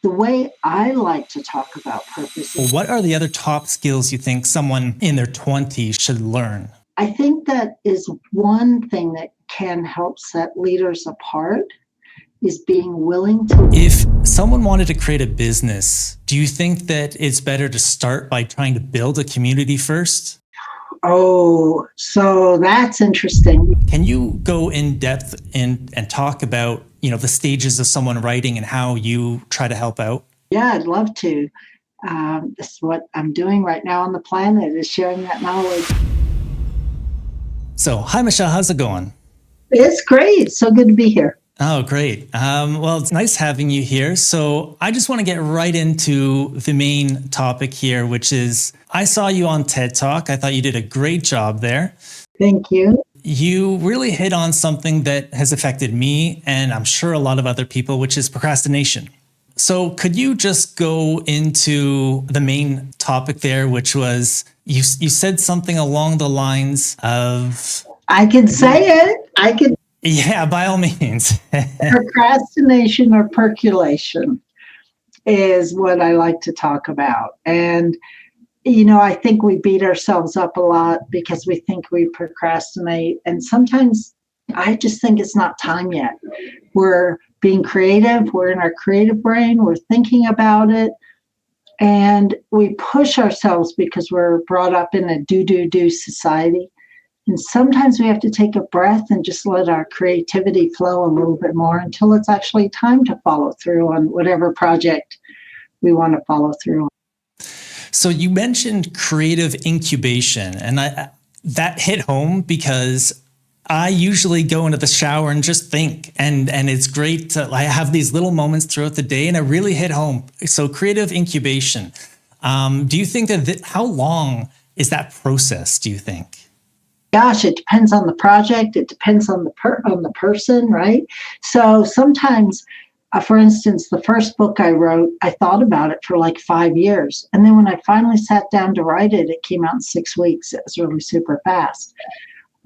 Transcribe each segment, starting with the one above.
The way I like to talk about purpose is What are the other top skills you think someone in their 20s should learn? I think that is one thing that can help set leaders apart is being willing to. If someone wanted to create a business, do you think that it's better to start by trying to build a community first? Oh, so that's interesting. Can you go in depth and talk about, the stages of someone writing and how you try to help out? Yeah, I'd love to. This is what I'm doing right now on the planet is sharing that knowledge. So, hi, Michelle. How's it going? It's great. So good to be here. Oh, great. Well, it's nice having you here. So I just want to get right into the main topic here, which is I saw you on TED Talk. I thought you did a great job there. Thank you. You really hit on something that has affected me and I'm sure a lot of other people, which is procrastination. So could you just go into the main topic there, which was you said something along the lines of... I could say it. Yeah, by all means. Procrastination or percolation is what I like to talk about. And, I think we beat ourselves up a lot because we think we procrastinate. And sometimes I just think it's not time yet. We're being creative. We're in our creative brain. We're thinking about it. And we push ourselves because we're brought up in a do society. And sometimes we have to take a breath and just let our creativity flow a little bit more until it's actually time to follow through on whatever project we want to follow through on. So you mentioned creative incubation, and that hit home because I usually go into the shower and just think, and it's great. I have these little moments throughout the day, and it really hit home. So creative incubation. Do you think how long is that process? Do you think? Gosh, it depends on the project. It depends on the person, right? So sometimes, for instance, the first book I wrote, I thought about it for like 5 years. And then when I finally sat down to write it, it came out in 6 weeks. It was really super fast.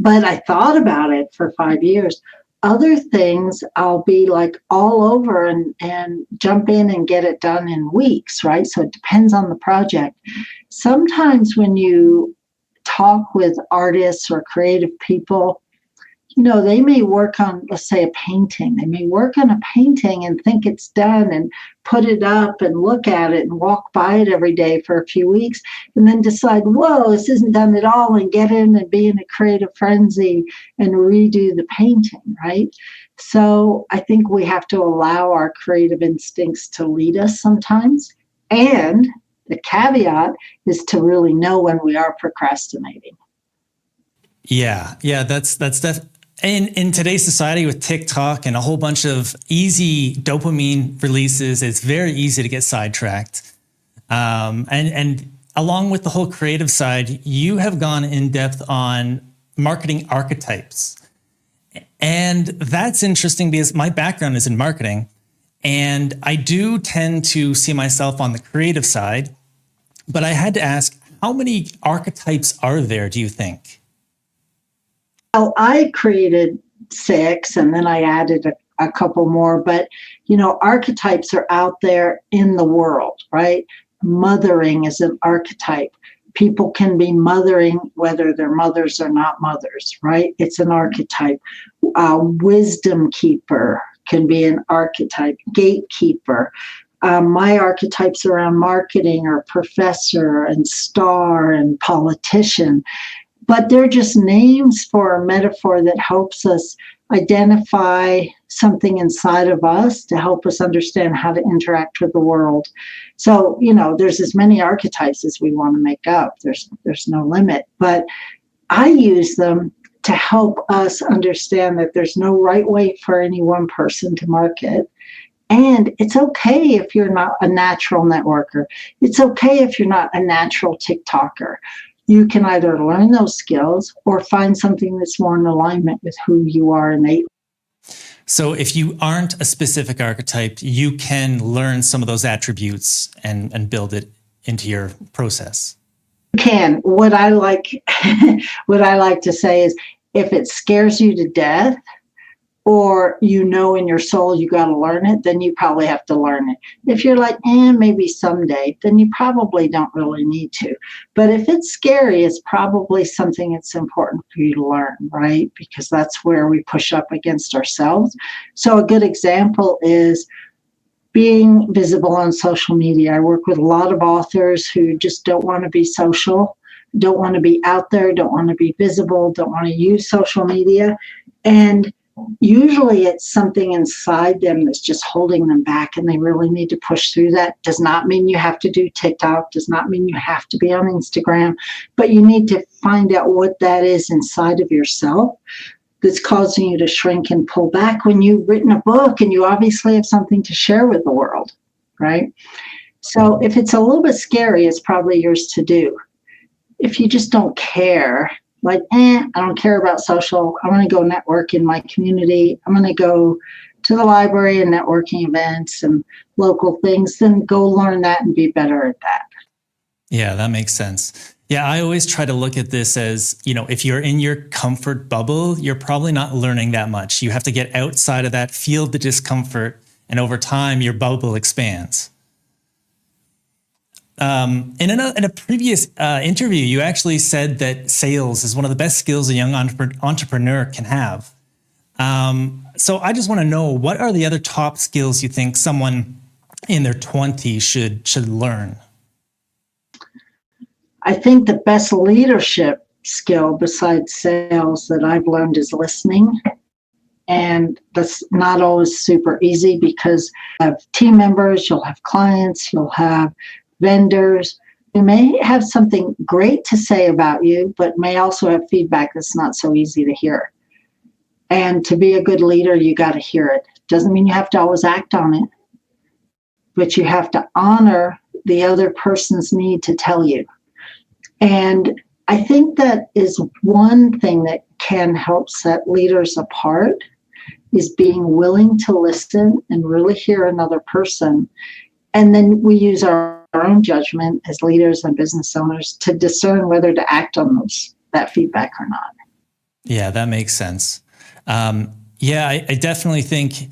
But I thought about it for 5 years. Other things, I'll be like all over and jump in and get it done in weeks, right? So it depends on the project. Sometimes when you talk with artists or creative people, they may work on, let's say, a painting. They may work on a painting and think it's done and put it up and look at it and walk by it every day for a few weeks and then decide, whoa, this isn't done at all, and get in and be in a creative frenzy and redo the painting, right? So I think we have to allow our creative instincts to lead us sometimes. And the caveat is to really know when we are procrastinating. Yeah, that's definitely. In today's society with TikTok and a whole bunch of easy dopamine releases, it's very easy to get sidetracked. And along with the whole creative side, you have gone in depth on marketing archetypes. And that's interesting because my background is in marketing. And I do tend to see myself on the creative side. But I had to ask, how many archetypes are there, do you think? Well, I created 6 and then I added a couple more, but archetypes are out there in the world, right? Mothering is an archetype. People can be mothering whether they're mothers or not mothers, right? It's an archetype. Wisdom keeper can be an archetype. Gatekeeper. My archetypes around marketing are professor and star and politician. But they're just names for a metaphor that helps us identify something inside of us to help us understand how to interact with the world. So, there's as many archetypes as we want to make up. There's no limit. But I use them to help us understand that there's no right way for any one person to market. And it's okay if you're not a natural networker. It's okay if you're not a natural TikToker. You can either learn those skills or find something that's more in alignment with who you are innately. So if you aren't a specific archetype, you can learn some of those attributes and build it into your process. You can. What I like to say is if it scares you to death, or you know in your soul you got to learn it, then you probably have to learn it. If you're like, maybe someday, then you probably don't really need to. But if it's scary, it's probably something that's important for you to learn, right? Because that's where we push up against ourselves. So a good example is being visible on social media. I work with a lot of authors who just don't want to be social, don't want to be out there, don't want to be visible, don't want to use social media. And usually it's something inside them that's just holding them back, and they really need to push through that. Does not mean you have to do TikTok, does not mean you have to be on Instagram, but you need to find out what that is inside of yourself that's causing you to shrink and pull back when you've written a book and you obviously have something to share with the world, right? So if it's a little bit scary, it's probably yours to do. If you just don't care, like, I don't care about social, I'm going to go network in my community, I'm going to go to the library and networking events and local things, then go learn that and be better at that. Yeah, that makes sense. Yeah, I always try to look at this as, if you're in your comfort bubble, you're probably not learning that much. You have to get outside of that, feel the discomfort, and over time, your bubble expands. In a previous interview, you actually said that sales is one of the best skills a young entrepreneur can have. So I just want to know, what are the other top skills you think someone in their 20s should learn? I think the best leadership skill besides sales that I've learned is listening. And that's not always super easy because you have team members, you'll have clients, you'll have vendors who may have something great to say about you, but may also have feedback that's not so easy to hear. And to be a good leader, you got to hear it. Doesn't mean you have to always act on it, but you have to honor the other person's need to tell you. And I think that is one thing that can help set leaders apart, is being willing to listen and really hear another person. And then we use our own judgment as leaders and business owners to discern whether to act on that feedback or not. Yeah, that makes sense. I definitely think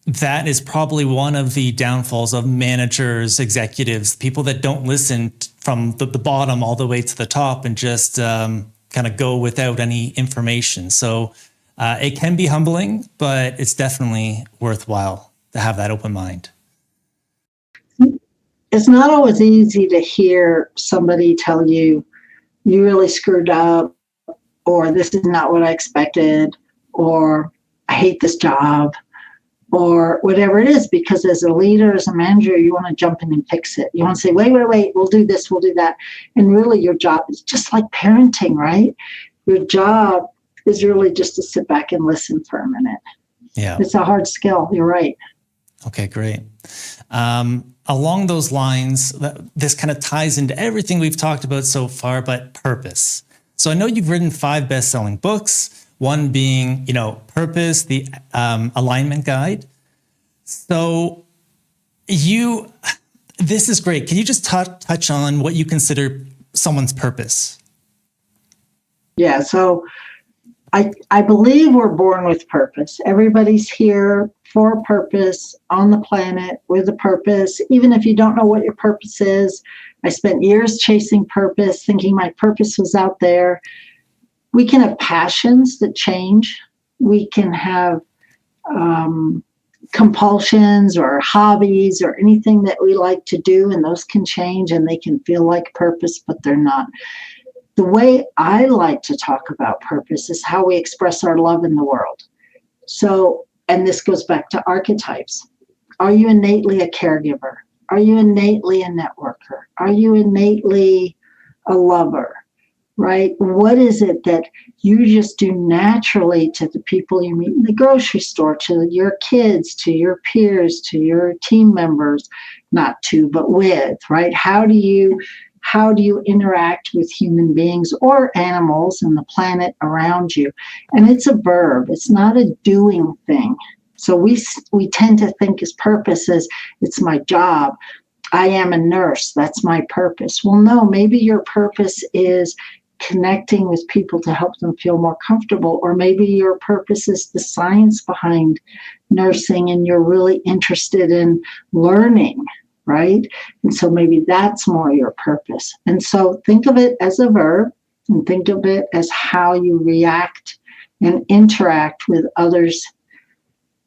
that is probably one of the downfalls of managers, executives, people that don't listen from the bottom all the way to the top and just kind of go without any information. So it can be humbling, but it's definitely worthwhile to have that open mind. It's not always easy to hear somebody tell you, you really screwed up, or this is not what I expected, or I hate this job, or whatever it is, because as a leader, as a manager, you want to jump in and fix it. You want to say, wait, we'll do this, we'll do that. And really your job is just like parenting, right? Your job is really just to sit back and listen for a minute. Yeah. It's a hard skill. You're right. Okay, great. Along those lines, this kind of ties into everything we've talked about so far, but purpose. So I know you've written 5 best-selling books, one being, Purpose, the Alignment Guide. So this is great. Can you just touch on what you consider someone's purpose? Yeah, so I believe we're born with purpose. Everybody's here for a purpose on the planet with a purpose. Even if you don't know what your purpose is, I spent years chasing purpose, thinking my purpose was out there. We can have passions that change. We can have compulsions or hobbies or anything that we like to do, and those can change and they can feel like purpose, but they're not. The way I like to talk about purpose is how we express our love in the world. So, and this goes back to archetypes. Are you innately a caregiver? Are you innately a networker? Are you innately a lover? Right? What is it that you just do naturally to the people you meet in the grocery store, to your kids, to your peers, to your team members, not to, but with, right? How do you interact with human beings or animals and the planet around you? And it's a verb. It's not a doing thing. So we tend to think as purpose as it's my job. I am a nurse. That's my purpose. Well, no, maybe your purpose is connecting with people to help them feel more comfortable. Or maybe your purpose is the science behind nursing and you're really interested in learning, right? And so maybe that's more your purpose. And so think of it as a verb and think of it as how you react and interact with others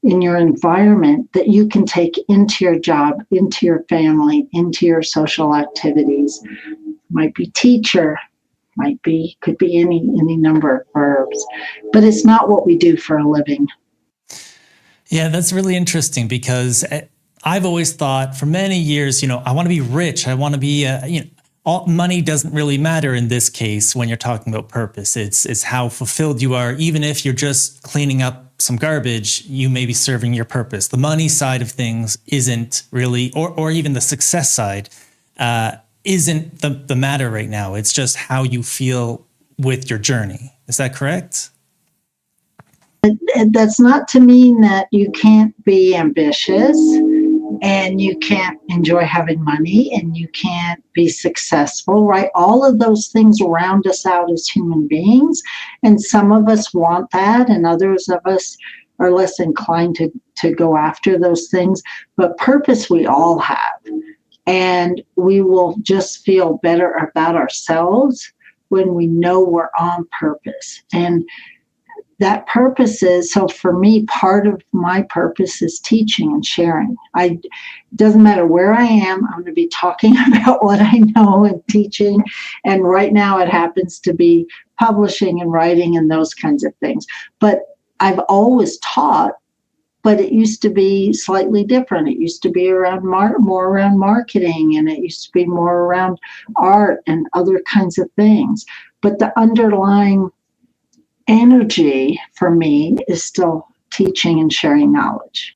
in your environment that you can take into your job, into your family, into your social activities. Might be teacher, could be any number of verbs, but it's not what we do for a living. Yeah, that's really interesting because I've always thought for many years, I want to be rich. I want to be, all money doesn't really matter in this case when you're talking about purpose. It's how fulfilled you are. Even if you're just cleaning up some garbage, you may be serving your purpose. The money side of things isn't really, or even the success side, isn't the matter right now. It's just how you feel with your journey. Is that correct? That's not to mean that you can't be ambitious and you can't enjoy having money and you can't be successful, right? All of those things round us out as human beings. And some of us want that and others of us are less inclined to go after those things. But purpose we all have. And we will just feel better about ourselves when we know we're on purpose. And that purpose is, so for me, part of my purpose is teaching and sharing. It doesn't matter where I am, I'm going to be talking about what I know and teaching. And right now it happens to be publishing and writing and those kinds of things. But I've always taught, but it used to be slightly different. It used to be around more around marketing, and it used to be more around art and other kinds of things. But the underlying energy for me is still teaching and sharing knowledge.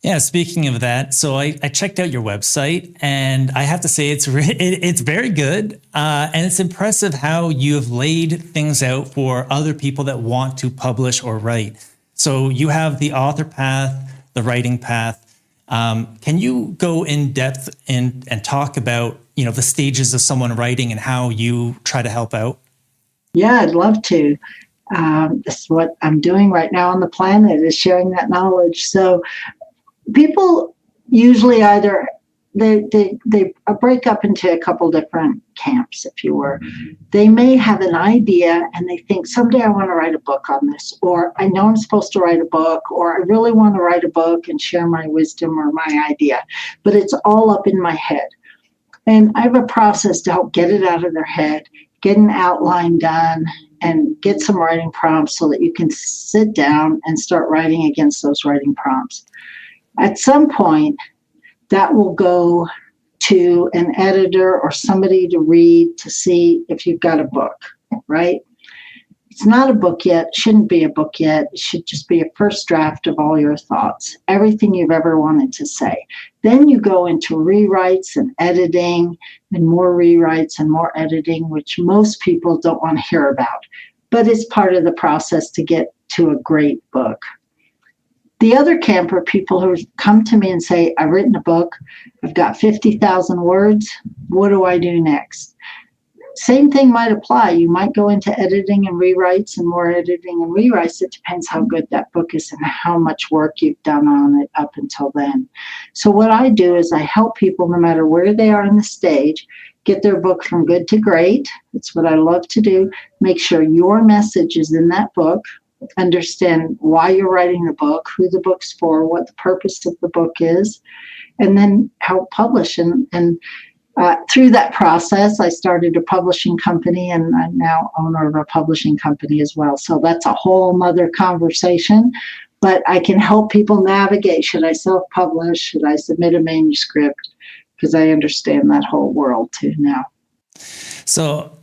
Yeah, speaking of that, so I checked out your website, and I have to say it's very good, and it's impressive how you have laid things out for other people that want to publish or write. So you have the author path, the writing path. Can you go in depth and talk about the stages of someone writing and how you try to help out? Yeah, I'd love to. This is what I'm doing right now on the planet, is sharing that knowledge. So people usually either they break up into a couple different camps, if you were. They may have an idea and they think someday I want to write a book on this, or I know I'm supposed to write a book, or I really want to write a book and share my wisdom or my idea, but it's all up in my head. And I have a process to help get it out of their head, get an outline done, and get some writing prompts so that you can sit down and start writing against those writing prompts. At some point, that will go to an editor or somebody to read to see if you've got a book, right? It's not a book yet, shouldn't be a book yet. It should just be a first draft of all your thoughts, everything you've ever wanted to say. Then you go into rewrites and editing and more rewrites and more editing, which most people don't want to hear about, but it's part of the process to get to a great book. The other camp are people who come to me and say, I've written a book, I've got 50,000 words, what do I do next? Same thing might apply. You might go into editing and rewrites and more editing and rewrites. It depends how good that book is and how much work you've done on it up until then. So what I do is I help people, no matter where they are in the stage, get their book from good to great. That's what I love to do. Make sure your message is in that book. Understand why you're writing the book, who the book's for, what the purpose of the book is, and then help publish. And through that process, I started a publishing company, and I'm now owner of a publishing company as well. So that's a whole other conversation, but I can help people navigate. Should I self-publish? Should I submit a manuscript? Because I understand that whole world too now. So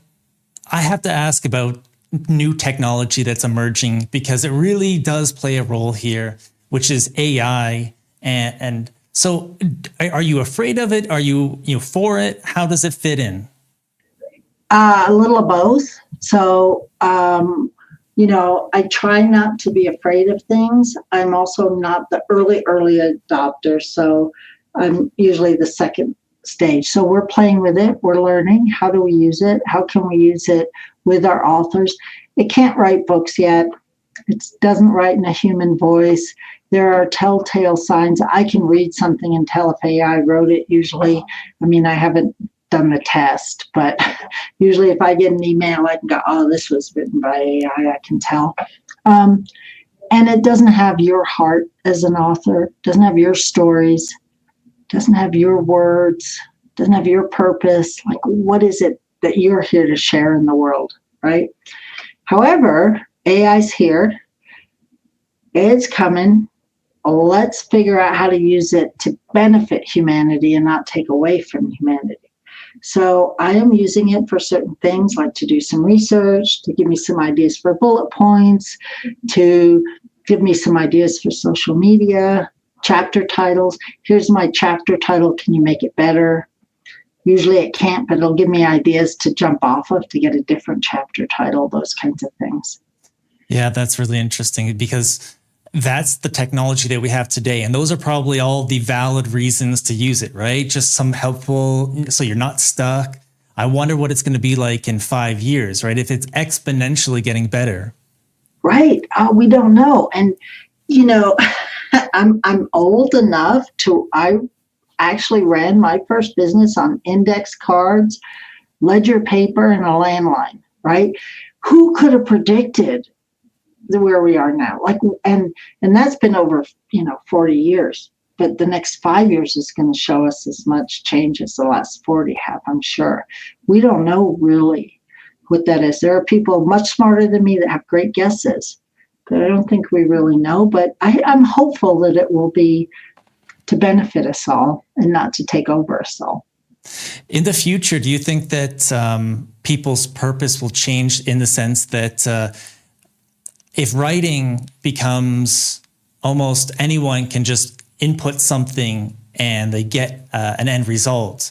I have to ask about new technology that's emerging, because it really does play a role here, which is AI. And so are you afraid of it? Are you for it? How does it fit in? A little of both. So, I try not to be afraid of things. I'm also not the early adopter. So I'm usually the second stage. So we're playing with it. We're learning. How do we use it? How can we use it with our authors? It can't write books yet. It doesn't write in a human voice. There are telltale signs. I can read something and tell if AI wrote it usually. I mean, I haven't done the test, but usually if I get an email, I can go, oh, this was written by AI, I can tell. And it doesn't have your heart as an author, doesn't have your stories, doesn't have your words, doesn't have your purpose. Like, what is it that you're here to share in the world, right? However, AI's here. It's coming. Let's figure out how to use it to benefit humanity and not take away from humanity. So I am using it for certain things, like to do some research, to give me some ideas for bullet points, to give me some ideas for social media, chapter titles. Here's my chapter title. Can you make it better? Usually it can't, but it'll give me ideas to jump off of to get a different chapter title, those kinds of things. Yeah, that's really interesting because that's the technology that we have today. And those are probably all the valid reasons to use it, right? Just some helpful, so you're not stuck. I wonder what it's going to be like in 5 years, right? If it's exponentially getting better. Right. We don't know. And, I'm old enough I actually ran my first business on index cards, ledger paper, and a landline, right? Who could have predicted where we are now? And that's been over, 40 years. But the next 5 years is going to show us as much change as the last 40 have, I'm sure. We don't know really what that is. There are people much smarter than me that have great guesses, but I don't think we really know. But I'm hopeful that it will be to benefit us all and not to take over us all. In the future, do you think that people's purpose will change in the sense that if writing becomes almost anyone can just input something and they get an end result,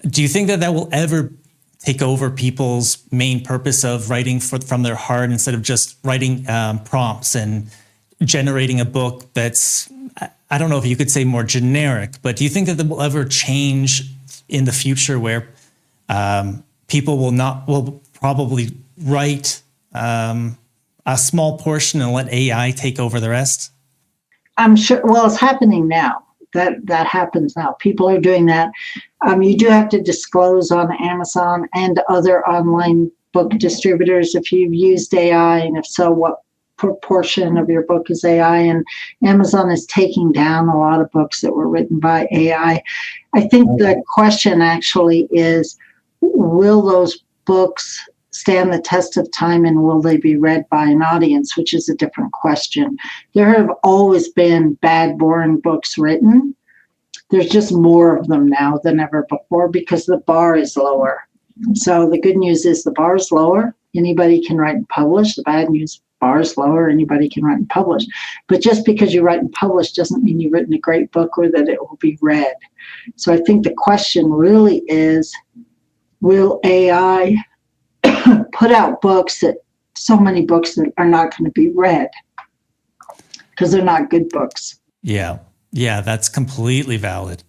do you think that will ever take over people's main purpose of writing from their heart instead of just writing prompts and generating a book that's, I don't know if you could say more generic, but do you think that will ever change in the future where people will probably write a small portion and let AI take over the rest? I'm sure. Well, it's happening now. That happens now. People are doing that. You do have to disclose on Amazon and other online book distributors if you've used AI, and if so, what proportion of your book is AI. And Amazon is taking down a lot of books that were written by AI. I think the question actually is, will those books stand the test of time and will they be read by an audience, which is a different question. There have always been bad, boring books written. There's just more of them now than ever before because the bar is lower. So the good news is the bar is lower. Anybody can write and publish. The bad news, bar is lower. Anybody can write and publish. But just because you write and publish doesn't mean you've written a great book or that it will be read. So I think the question really is, will AI put out so many books that are not going to be read because they're not good books? Yeah, that's completely valid.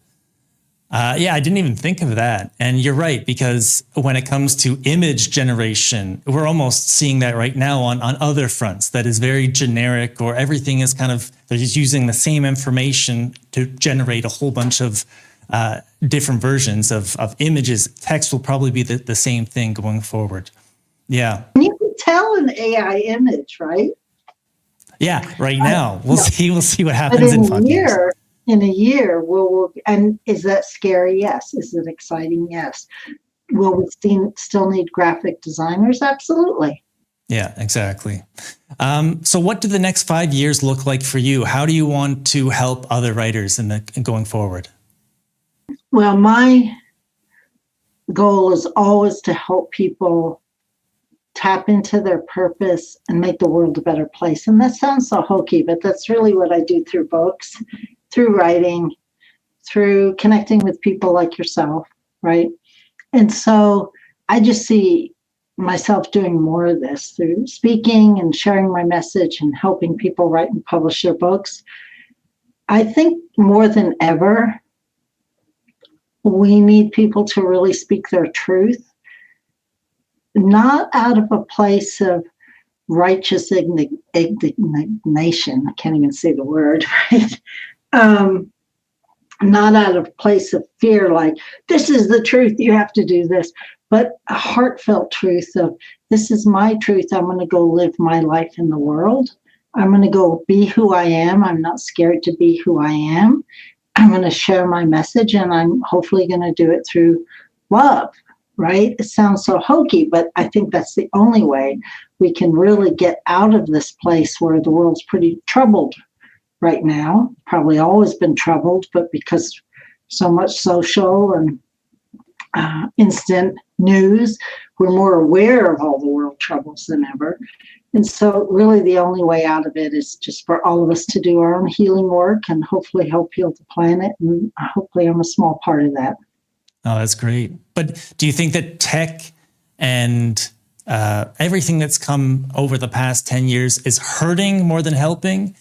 I didn't even think of that. And you're right, because when it comes to image generation, we're almost seeing that right now on other fronts that is very generic, or everything is they're just using the same information to generate a whole bunch of different versions of images. Text will probably be the same thing going forward. Yeah. And you can tell an AI image, right? Yeah, right now. We'll see what happens in 5 years. In a year, and is that scary? Yes. Is it exciting? Yes. Will we still need graphic designers? Absolutely. Yeah, exactly. So what do the next 5 years look like for you? How do you want to help other writers in going forward? Well, my goal is always to help people tap into their purpose and make the world a better place. And that sounds so hokey, but that's really what I do through books, through writing, through connecting with people like yourself, right? And so I just see myself doing more of this through speaking and sharing my message and helping people write and publish their books. I think more than ever, we need people to really speak their truth, not out of a place of righteous indignation. I can't even say the word, right? Not out of place of fear, like, this is the truth, you have to do this, but a heartfelt truth of, this is my truth. I'm going to go live my life in the world. I'm going to go be who I am. I'm not scared to be who I am. I'm going to share my message, and I'm hopefully going to do it through love, right? It sounds so hokey, but I think that's the only way we can really get out of this place where the world's pretty troubled right now. Probably always been troubled, but because so much social and instant news, we're more aware of all the world troubles than ever. And so really the only way out of it is just for all of us to do our own healing work and hopefully help heal the planet. And hopefully I'm a small part of that. Oh, that's great. But do you think that tech and everything that's come over the past 10 years is hurting more than helping?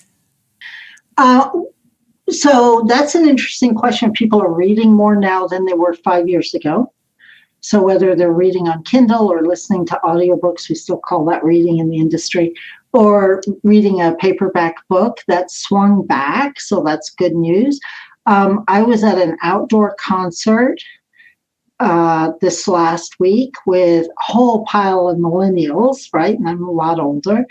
So that's an interesting question. People are reading more now than they were 5 years ago. So whether they're reading on Kindle or listening to audiobooks, we still call that reading in the industry, or reading a paperback book, that's swung back. So that's good news. I was at an outdoor concert this last week with a whole pile of millennials, right? And I'm a lot older.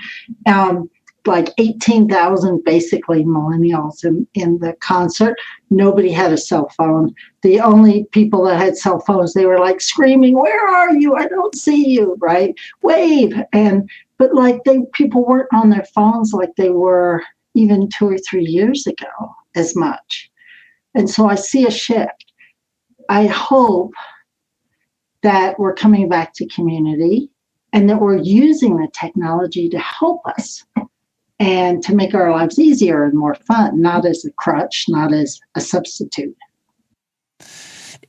Like 18,000 basically millennials in the concert. Nobody had a cell phone. The only people that had cell phones, they were like screaming, "Where are you? I don't see you," right? Wave. But like people weren't on their phones like they were even 2 or 3 years ago as much. And so I see a shift. I hope that we're coming back to community and that we're using the technology to help us and to make our lives easier and more fun, not as a crutch, not as a substitute.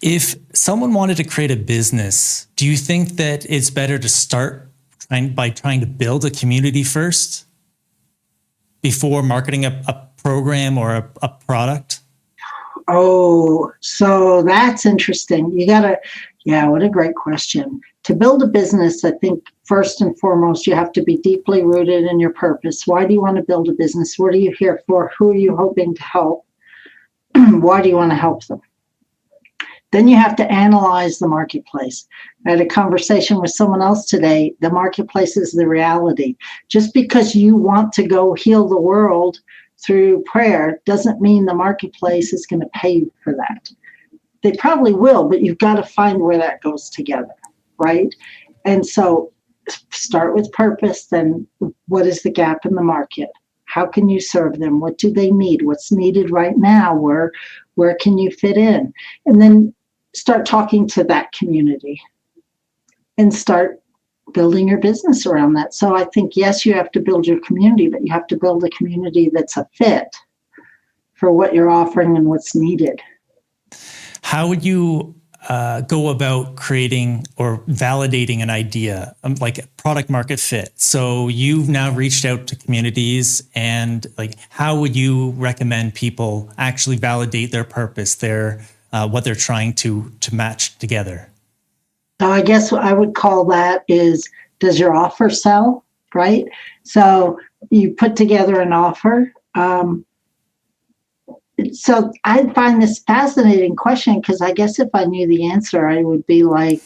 If someone wanted to create a business, do you think that it's better to start by trying to build a community first before marketing a program or a product? Oh, so that's interesting. What a great question. To build a business, I think first and foremost, you have to be deeply rooted in your purpose. Why do you want to build a business? What are you here for? Who are you hoping to help? Why do you want to help them? Then you have to analyze the marketplace. I had a conversation with someone else today. The marketplace is the reality. Just because you want to go heal the world through prayer doesn't mean the marketplace is going to pay you for that. They probably will, but you've got to find where that goes together, right? And so start with purpose, then what is the gap in the market? How can you serve them? What do they need? What's needed right now? Where can you fit in? And then start talking to that community and start building your business around that. So I think, yes, you have to build your community, but you have to build a community that's a fit for what you're offering and what's needed. How would you go about creating or validating an idea, like product market fit? So you've now reached out to communities, and like, how would you recommend people actually validate their purpose, what they're trying to match together? So I guess what I would call that is, does your offer sell, right? So you put together an offer. So I find this fascinating question, because I guess if I knew the answer, I would be like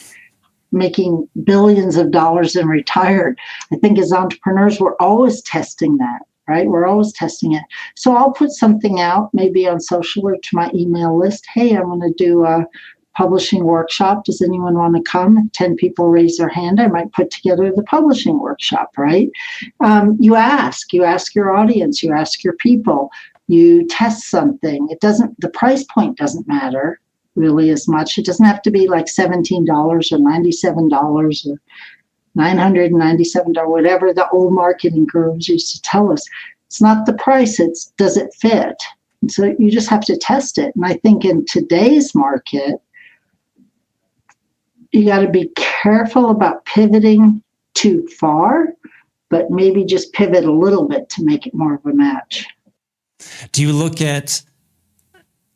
making billions of dollars and retired. I think as entrepreneurs, we're always testing that, right? We're always testing it. So I'll put something out, maybe on social or to my email list. Hey, I'm going to do a publishing workshop. Does anyone want to come? 10 people raise their hand. I might put together the publishing workshop, right? You ask your audience, you ask your people. You test something. The price point doesn't matter really as much. It doesn't have to be like $17 or $97 or $997, whatever the old marketing gurus used to tell us. It's not the price, it's does it fit? And so you just have to test it. And I think in today's market, you got to be careful about pivoting too far, but maybe just pivot a little bit to make it more of a match. Do you look at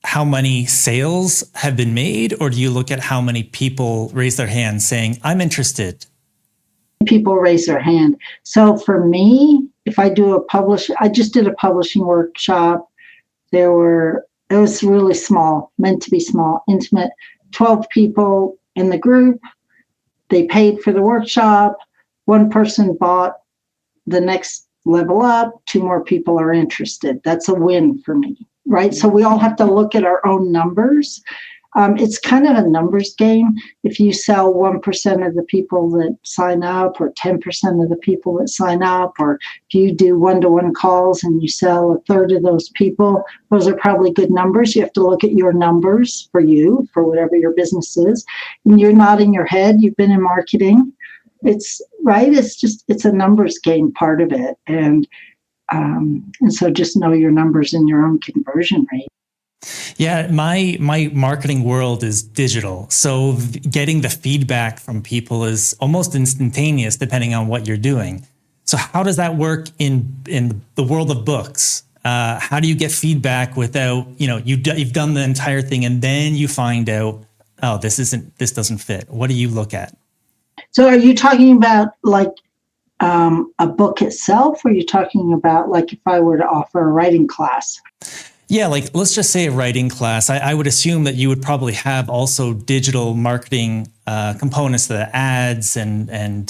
how many sales have been made, or do you look at how many people raise their hands saying, I'm interested? People raise their hand. So for me, if I do I just did a publishing workshop. It was really small, meant to be small, intimate, 12 people in the group. They paid for the workshop. One person bought the next level up. Two more people are interested. That's a win for me, right? So we all have to look at our own numbers. It's kind of a numbers game. If you sell 1% of the people that sign up, or 10% of the people that sign up, or if you do one-to-one calls and you sell a third of those people, those are probably good numbers. You have to look at your numbers for you, for whatever your business is. And you're nodding your head. You've been in marketing. It's right. It's a numbers game, part of it. And so just know your numbers and your own conversion rate. Yeah, my marketing world is digital. So getting the feedback from people is almost instantaneous depending on what you're doing. So how does that work in the world of books? How do you get feedback without, you've done the entire thing and then you find out, oh, this doesn't fit. What do you look at? So are you talking about like a book itself, or are you talking about like if I were to offer a writing class? Yeah, like let's just say a writing class. I would assume that you would probably have also digital marketing components to the ads and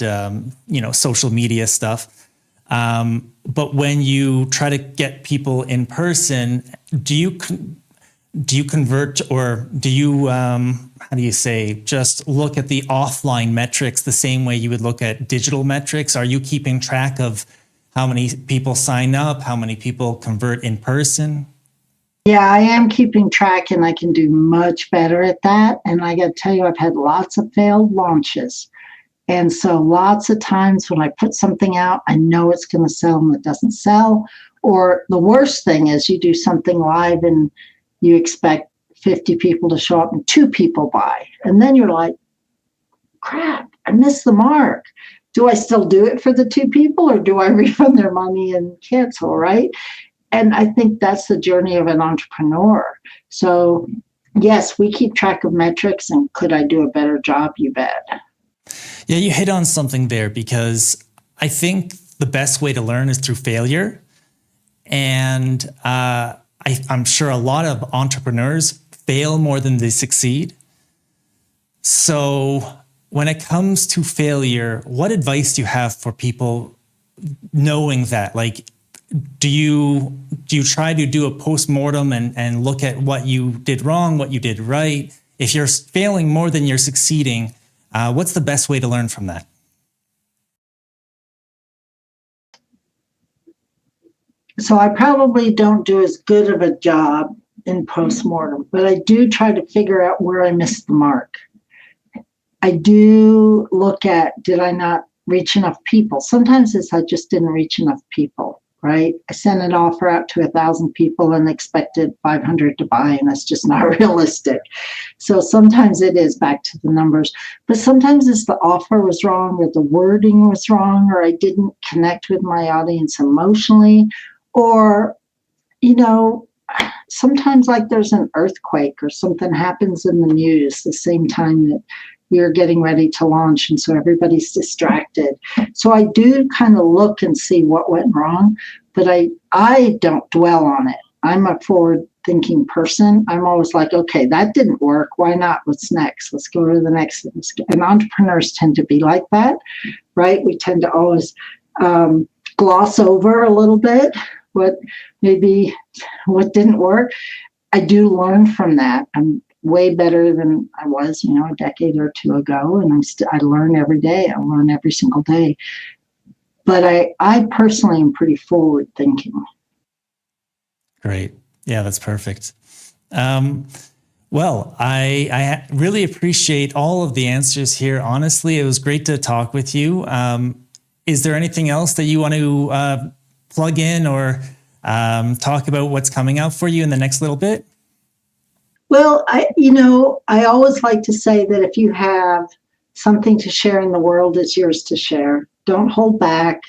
social media stuff. But when you try to get people in person, do you convert, or do you how do you say, just look at the offline metrics the same way you would look at digital metrics? Are you keeping track of how many people sign up, how many people convert in person? Yeah, I am keeping track, and I can do much better at that. And I got to tell you, I've had lots of failed launches. And so lots of times when I put something out, I know it's going to sell and it doesn't sell. Or the worst thing is you do something live and you expect 50 people to show up and 2 people buy. And then you're like, crap, I missed the mark. Do I still do it for the 2 people, or do I refund their money and cancel, right? And I think that's the journey of an entrepreneur. So yes, we keep track of metrics, and could I do a better job? You bet. Yeah, you hit on something there, because I think the best way to learn is through failure. And I'm sure a lot of entrepreneurs fail more than they succeed. So when it comes to failure, what advice do you have for people knowing that? Like, do you try to do a post-mortem and look at what you did wrong, what you did right? If you're failing more than you're succeeding, what's the best way to learn from that? So I probably don't do as good of a job in postmortem, but I do try to figure out where I missed the mark. I do look at, did I not reach enough people? Sometimes it's I just didn't reach enough people, right? I sent an offer out to 1,000 people and expected 500 to buy, and that's just not realistic. So sometimes it is back to the numbers, but sometimes it's the offer was wrong, or the wording was wrong, or I didn't connect with my audience emotionally, or, sometimes like there's an earthquake or something happens in the news the same time that you're getting ready to launch, and so everybody's distracted. So I do kind of look and see what went wrong, but I don't dwell on it. I'm a forward-thinking person. I'm always like, okay, that didn't work. Why not? What's next? Let's go to the next thing. And entrepreneurs tend to be like that, right? We tend to always gloss over a little bit what didn't work. I do learn from that. I'm way better than I was, a decade or 2 ago, and I learn every day. I learn every single day. But I personally am pretty forward thinking. Great. Yeah, that's perfect. Well, I really appreciate all of the answers here. Honestly, it was great to talk with you. Is there anything else that you want to plug in, or talk about what's coming out for you in the next little bit? Well, I always like to say that if you have something to share in the world, it's yours to share. Don't hold back.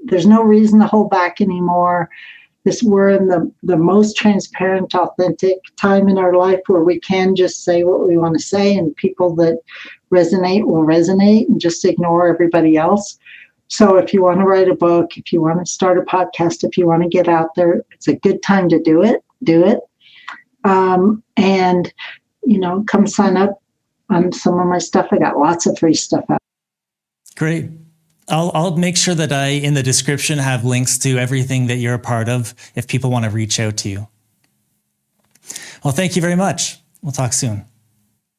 There's no reason to hold back anymore. we're in the most transparent, authentic time in our life where we can just say what we want to say, and people that resonate will resonate, and just ignore everybody else. So if you want to write a book, if you want to start a podcast, if you want to get out there, it's a good time to do it. Do it. And, come sign up on some of my stuff. I got lots of free stuff out. Great. I'll make sure that in the description have links to everything that you're a part of if people want to reach out to you. Well, thank you very much. We'll talk soon.